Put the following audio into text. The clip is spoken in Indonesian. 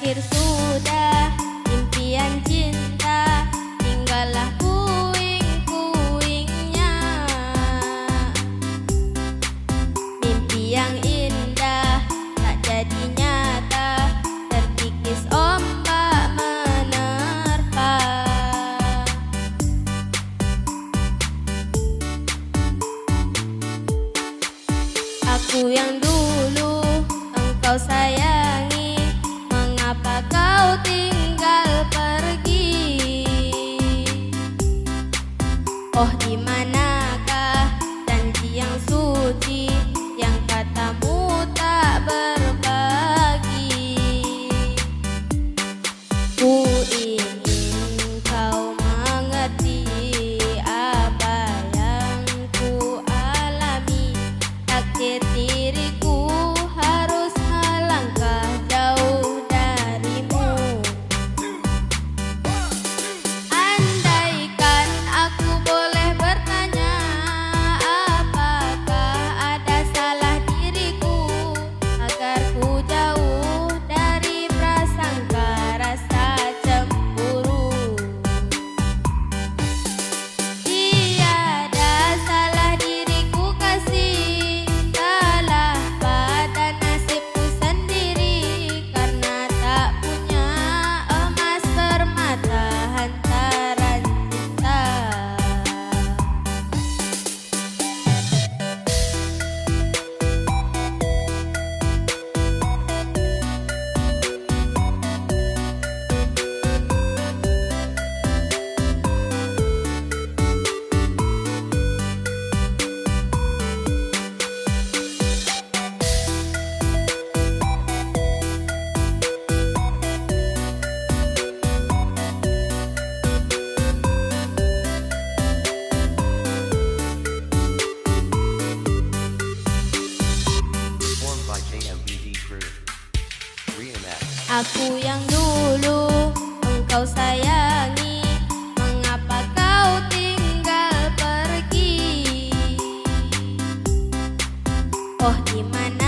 berakhir sudah impian cinta, tinggallah puing-puingnya. Mimpi yang indah tak jadi nyata, terkikis ombak menerpa. Aku yang dulu engkau sayangi, mengapa kau tinggal pergi? Oh, di manakah janji yang suci, yang katamu tak berbagi? Ku ingin kau mengerti apa yang ku alami. Takdir diriku harus melangkah jauh darimu. Andaikan aku boleh bertanya, apakah ada salah diriku agar ku jauh dari prasangka rasa cemburu? Tiada salah diriku kasih, salah pada nasibku sendiri, karena tak punya emas permata hantaran cinta. Performed by JMBD Crew. Reenact. Aku yang dulu engkau sayangi, mengapa kau tinggal pergi? Oh, di mana